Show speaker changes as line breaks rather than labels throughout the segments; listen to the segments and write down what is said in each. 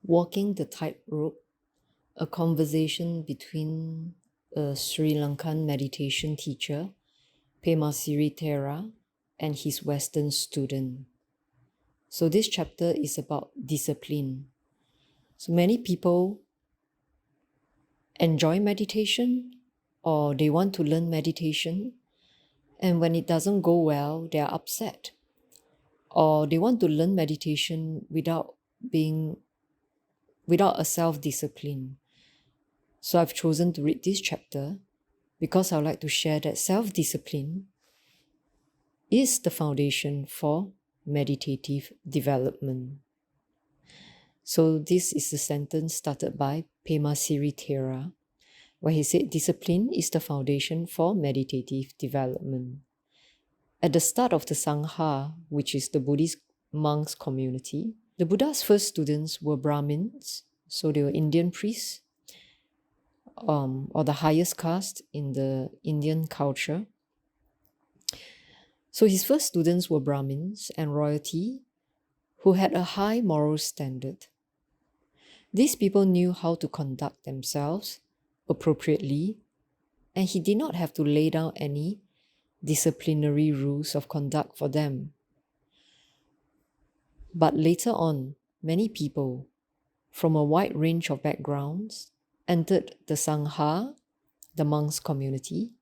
Walking the Tightrope, a conversation between a Sri Lankan meditation teacher, Pema Therasiri, and his Western student. So this chapter is about discipline. So many people enjoy meditation or they want to learn meditation, and when it doesn't go well, they are upset. Or they want to learn meditation without a self-discipline. So I've chosen to read this chapter because I would like to share that self-discipline is the foundation for meditative development. So this is the sentence started by Pema Therasiri, where he said, discipline is the foundation for meditative development. At the start of the Sangha, which is the Buddhist monks community, the Buddha's first students were Brahmins, so they were Indian priests, or the highest caste in the Indian culture. So his first students were Brahmins and royalty who had a high moral standard. These people knew how to conduct themselves appropriately, and he did not have to lay down any disciplinary rules of conduct for them. But later on, many people from a wide range of backgrounds entered the Sangha, the monks' community,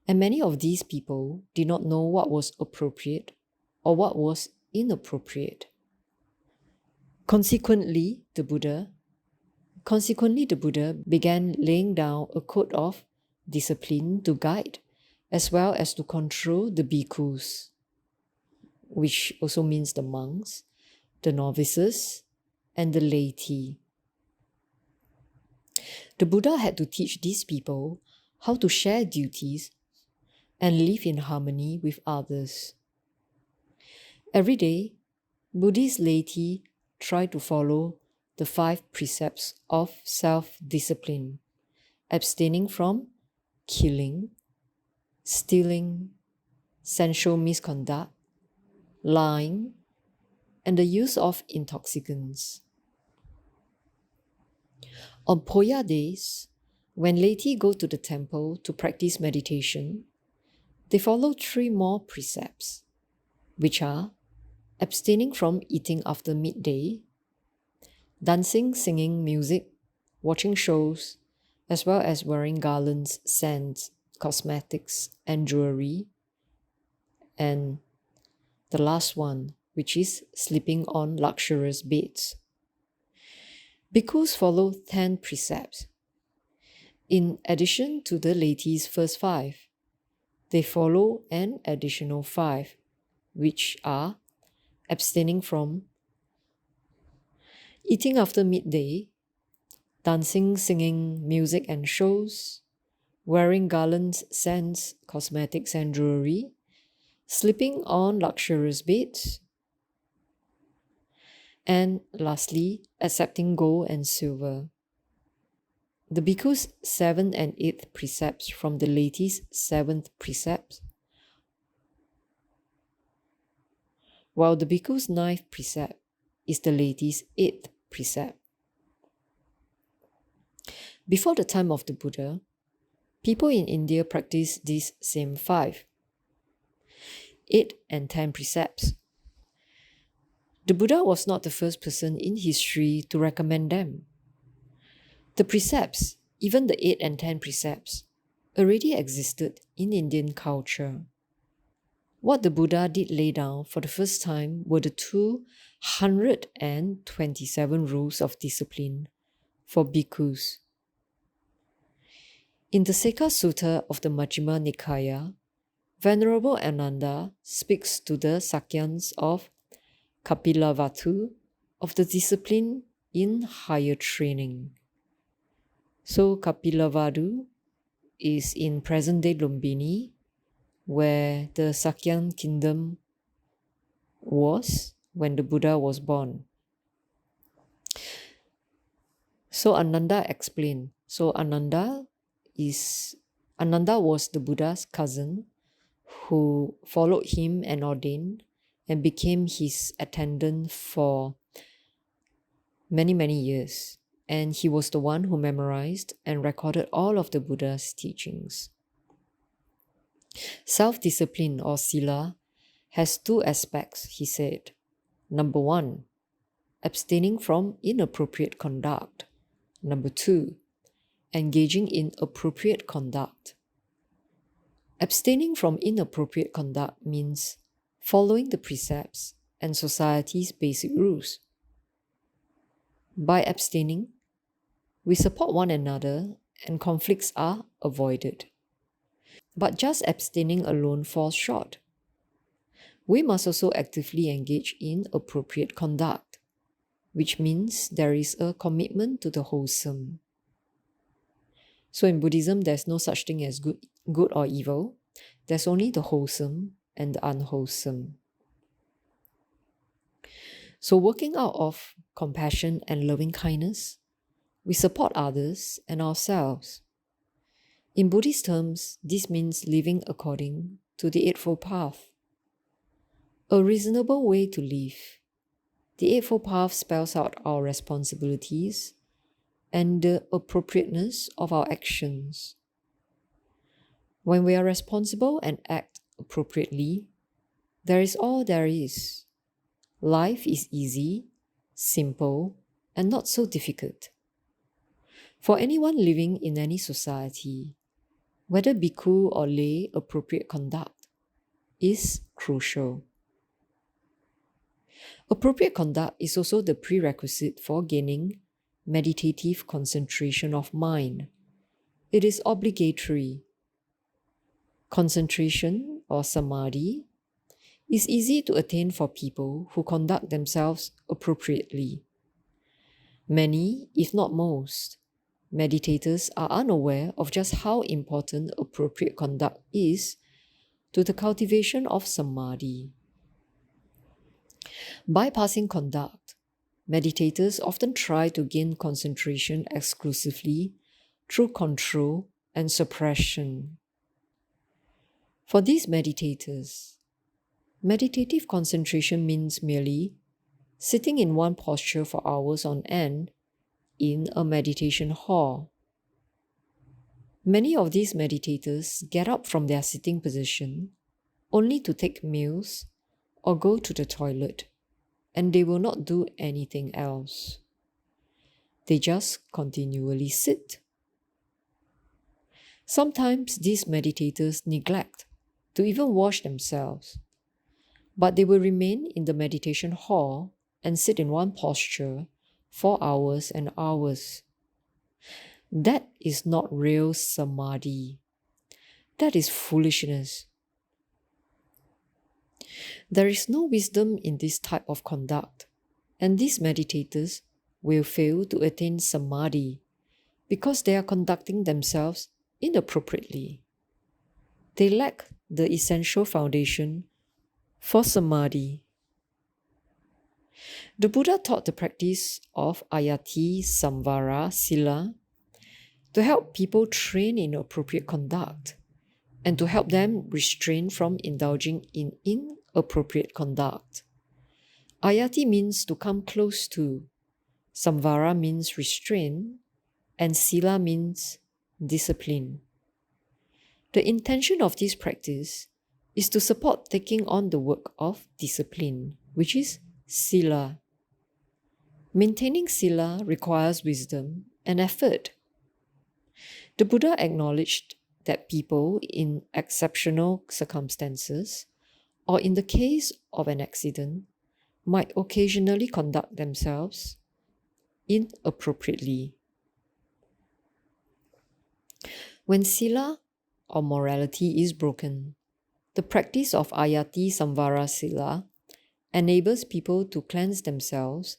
and many of these people did not know what was appropriate or what was inappropriate. Consequently, the Buddha began laying down a code of discipline to guide as well as to control the bhikkhus, which also means the monks, the novices, and the laity. The Buddha had to teach these people how to share duties and live in harmony with others. Every day, Buddhist laity try to follow the 5 precepts of self-discipline, abstaining from killing, stealing, sensual misconduct, lying, and the use of intoxicants. On Poya days, when laity go to the temple to practice meditation, they follow 3 more precepts, which are abstaining from eating after midday, dancing, singing, music, watching shows, as well as wearing garlands, scents, cosmetics, and jewelry, and the last one, which is sleeping on luxurious beds. Bhikkhus follow 10 precepts. In addition to the laity's first 5, they follow an additional 5, which are abstaining from eating after midday, dancing, singing, music and shows, wearing garlands, scents, cosmetics and jewelry, sleeping on luxurious beds, and lastly, accepting gold and silver. The bhikkhu's 7th and 8th precepts from the laity's 7th precept, while the bhikkhu's 9th precept is the laity's 8th precept. Before the time of the Buddha, people in India practiced these same 5, 8 and 10 precepts. The Buddha was not the first person in history to recommend them. The precepts, even the 8 and 10 precepts, already existed in Indian culture. What the Buddha did lay down for the first time were the 227 rules of discipline for bhikkhus. In the Sekha Sutta of the Majjhima Nikaya, Venerable Ananda speaks to the Sakyans of Kapilavatthu of the discipline in higher training. So Kapilavatthu is in present-day Lumbini, where the Sakyan kingdom was when the Buddha was born. So Ananda explained. So Ananda was the Buddha's cousin who followed him and ordained and became his attendant for many years, and he was the one who memorized and recorded all of the Buddha's teachings. Self-discipline, or Sila, has two aspects, he said. Number 1, abstaining from inappropriate conduct. Number 2, engaging in appropriate conduct. Abstaining from inappropriate conduct means following the precepts and society's basic rules. By abstaining, we support one another and conflicts are avoided. But just abstaining alone falls short. We must also actively engage in appropriate conduct, which means there is a commitment to the wholesome. So in Buddhism, there's no such thing as good or evil. There's only the wholesome and the unwholesome. So working out of compassion and loving kindness, we support others and ourselves. In Buddhist terms, this means living according to the Eightfold Path. A reasonable way to live. The Eightfold Path spells out our responsibilities and the appropriateness of our actions. When we are responsible and act appropriately, there is all there is. Life is easy, simple, and not so difficult. For anyone living in any society, whether bhikkhu or lay, appropriate conduct is crucial. Appropriate conduct is also the prerequisite for gaining meditative concentration of mind. It is obligatory. Concentration, or samadhi, is easy to attain for people who conduct themselves appropriately. Many, if not most, meditators are unaware of just how important appropriate conduct is to the cultivation of samadhi. Bypassing conduct, meditators often try to gain concentration exclusively through control and suppression. For these meditators, meditative concentration means merely sitting in one posture for hours on end in a meditation hall. Many of these meditators get up from their sitting position only to take meals or go to the toilet, and they will not do anything else. They just continually sit. Sometimes these meditators neglect to even wash themselves, but they will remain in the meditation hall and sit in one posture for hours and hours. That is not real samadhi. That is foolishness. There is no wisdom in this type of conduct, and these meditators will fail to attain samadhi because they are conducting themselves inappropriately. They lack the essential foundation for samadhi. The Buddha taught the practice of ayati samvara sila to help people train in appropriate conduct and to help them restrain from indulging in inappropriate conduct. Ayati means to come close to, samvara means restrain, and sila means discipline. The intention of this practice is to support taking on the work of discipline, which is Sila. Maintaining Sila requires wisdom and effort. The Buddha acknowledged that people in exceptional circumstances, or in the case of an accident, might occasionally conduct themselves inappropriately. When Sila, or morality, is broken, the practice of ayati samvara sila enables people to cleanse themselves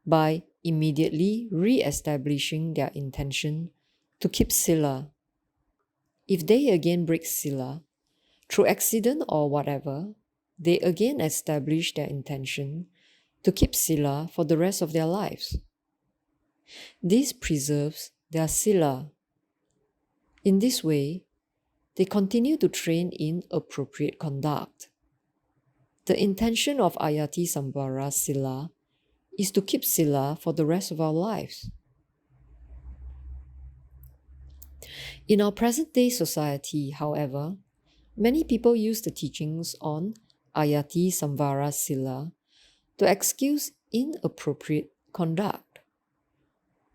by immediately re-establishing their intention to keep Sila. If they again break Sila, through accident or whatever, they again establish their intention to keep Sila for the rest of their lives. This preserves their Sila. In this way, they continue to train in appropriate conduct. The intention of ayati samvara sila is to keep Sila for the rest of our lives. In our present-day society, however, many people use the teachings on Ayati Samvara Sila to excuse inappropriate conduct.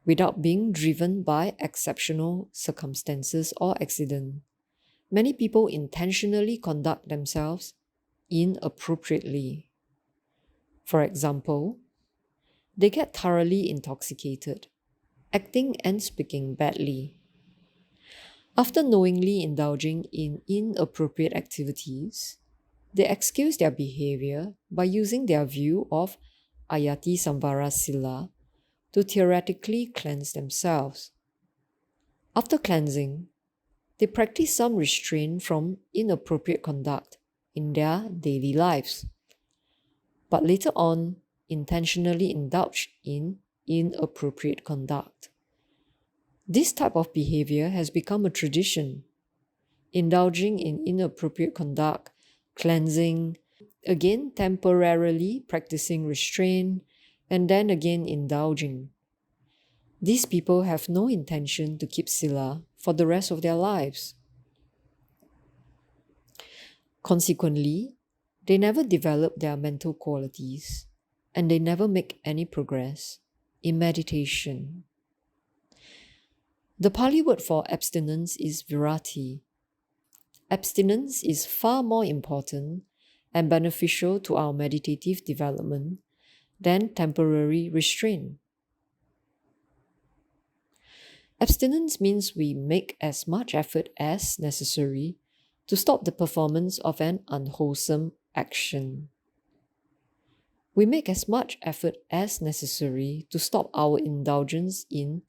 Without being driven by exceptional circumstances or accident, many people intentionally conduct themselves inappropriately. For example, they get thoroughly intoxicated, acting and speaking badly. After knowingly indulging in inappropriate activities, they excuse their behavior by using their view of Ayati Samvara Sila to theoretically cleanse themselves. After cleansing, they practice some restraint from inappropriate conduct in their daily lives, but later on intentionally indulge in inappropriate conduct. This type of behavior has become a tradition, indulging in inappropriate conduct, cleansing, again temporarily practicing restraint, and then again indulging. These people have no intention to keep Sila for the rest of their lives. Consequently, they never develop their mental qualities, and they never make any progress in meditation. The Pali word for abstinence is virati. Abstinence is far more important and beneficial to our meditative development than temporary restraint. Abstinence means we make as much effort as necessary to stop the performance of an unwholesome action. We make as much effort as necessary to stop our indulgence in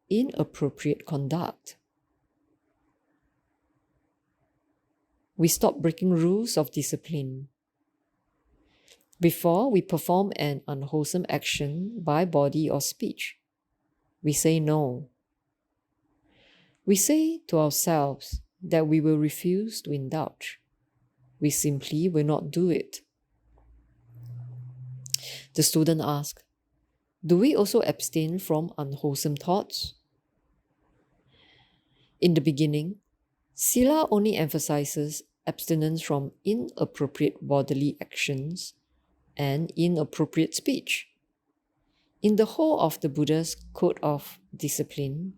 inappropriate conduct. We stop breaking rules of discipline. Before we perform an unwholesome action by body or speech, we say no. We say to ourselves that we will refuse to indulge. We simply will not do it. The student asks, do we also abstain from unwholesome thoughts? In the beginning, Sila only emphasizes abstinence from inappropriate bodily actions and inappropriate speech. In the whole of the Buddha's code of discipline,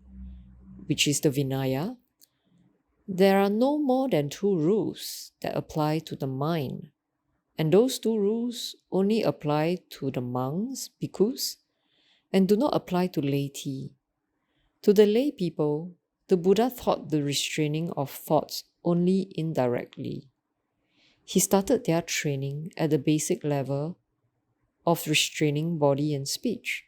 which is the Vinaya, there are no more than 2 rules that apply to the mind, and those 2 rules only apply to the monks, bhikkhus, and do not apply to laity. To the lay people, the Buddha taught the restraining of thoughts only indirectly. He started their training at the basic level of restraining body and speech.